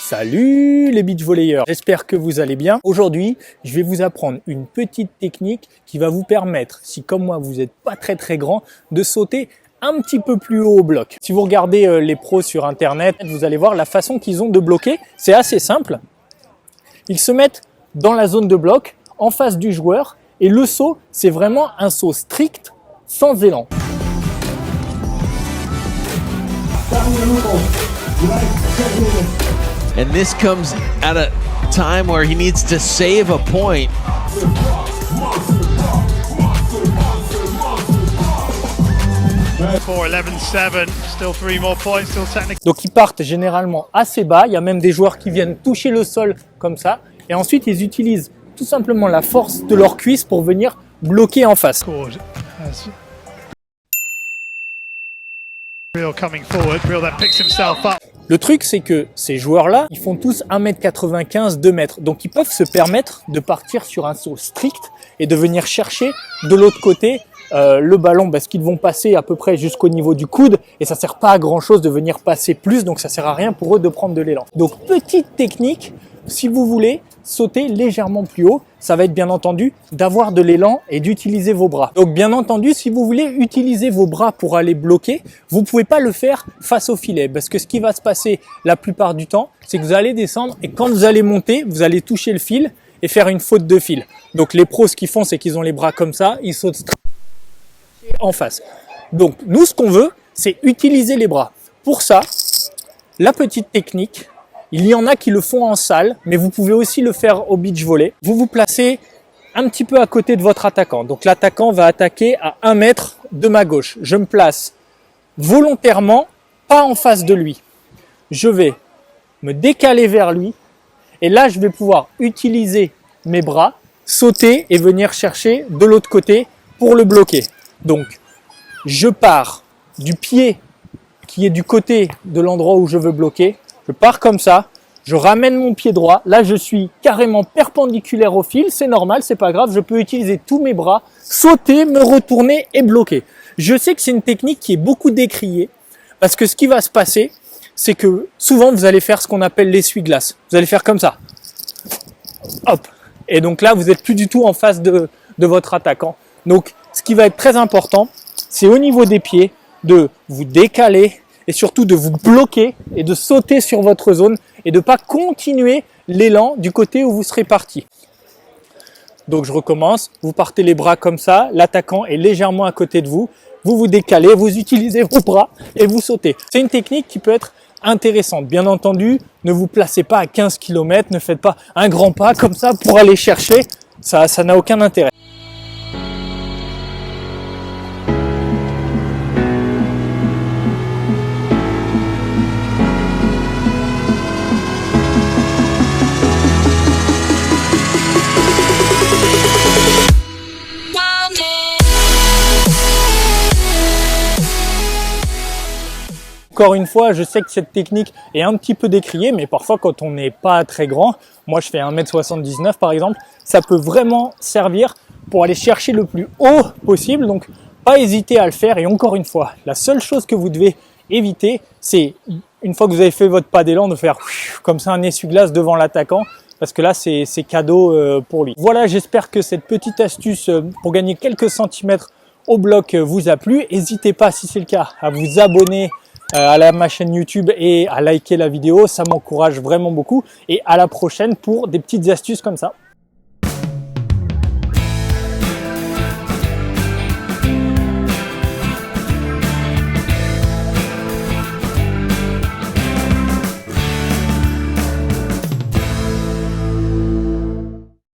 Salut les beach volleyeurs, j'espère que vous allez bien. Aujourd'hui, je vais vous apprendre une petite technique qui va vous permettre, si comme moi vous n'êtes pas très grand, de sauter un petit peu plus haut au bloc. Si vous regardez les pros sur internet, vous allez voir la façon qu'ils ont de bloquer. C'est assez simple. Ils se mettent dans la zone de bloc, en face du joueur, et le saut, c'est vraiment un saut strict, sans élan. And this comes at a time where he needs to save a point. Donc ils partent généralement assez bas, il y a même des joueurs qui viennent toucher le sol comme ça, et ensuite ils utilisent tout simplement la force de leurs cuisses pour venir bloquer en face. Le truc, c'est que ces joueurs-là, ils font tous 1m95, 2 mètres. Donc, ils peuvent se permettre de partir sur un saut strict et de venir chercher de l'autre côté le ballon parce qu'ils vont passer à peu près jusqu'au niveau du coude et ça sert pas à grand-chose de venir passer plus. Donc, ça sert à rien pour eux de prendre de l'élan. Donc, petite technique, si vous voulez sauter légèrement plus haut, ça va être bien entendu d'avoir de l'élan et d'utiliser vos bras. Donc bien entendu, si vous voulez utiliser vos bras pour aller bloquer, vous ne pouvez pas le faire face au filet parce que ce qui va se passer la plupart du temps, c'est que vous allez descendre et quand vous allez monter, vous allez toucher le fil et faire une faute de fil. Donc les pros, ce qu'ils font, c'est qu'ils ont les bras comme ça, ils sautent en face. Donc nous, ce qu'on veut, c'est utiliser les bras. Pour ça, la petite technique, il y en a qui le font en salle, mais vous pouvez aussi le faire au beach volley. Vous vous placez un petit peu à côté de votre attaquant. Donc l'attaquant va attaquer à 1 mètre de ma gauche. Je me place volontairement, pas en face de lui. Je vais me décaler vers lui et là je vais pouvoir utiliser mes bras, sauter et venir chercher de l'autre côté pour le bloquer. Donc je pars du pied qui est du côté de l'endroit où je veux bloquer. Je pars comme ça, je ramène mon pied droit, là je suis carrément perpendiculaire au fil, c'est normal, c'est pas grave, je peux utiliser tous mes bras, sauter, me retourner et bloquer. Je sais que c'est une technique qui est beaucoup décriée, parce que ce qui va se passer, c'est que souvent vous allez faire ce qu'on appelle l'essuie-glace. Vous allez faire comme ça, hop, et donc là vous n'êtes plus du tout en face de votre attaquant. Donc ce qui va être très important, c'est au niveau des pieds, de vous décaler, et surtout de vous bloquer et de sauter sur votre zone et de ne pas continuer l'élan du côté où vous serez parti. Donc je recommence, vous partez les bras comme ça, l'attaquant est légèrement à côté de vous, vous vous décalez, vous utilisez vos bras et vous sautez. C'est une technique qui peut être intéressante. Bien entendu, ne vous placez pas à 15 km, ne faites pas un grand pas comme ça pour aller chercher, ça n'a aucun intérêt. Encore une fois, je sais que cette technique est un petit peu décriée, mais parfois quand on n'est pas très grand, moi je fais 1m79 par exemple, ça peut vraiment servir pour aller chercher le plus haut possible. Donc pas hésiter à le faire. Et encore une fois, la seule chose que vous devez éviter, c'est une fois que vous avez fait votre pas d'élan, de faire comme ça un essuie-glace devant l'attaquant. Parce que là, c'est cadeau pour lui. Voilà, j'espère que cette petite astuce pour gagner quelques centimètres au bloc vous a plu. N'hésitez pas, si c'est le cas, à vous abonner à ma chaîne YouTube et à liker la vidéo, ça m'encourage vraiment beaucoup et à la prochaine pour des petites astuces comme ça.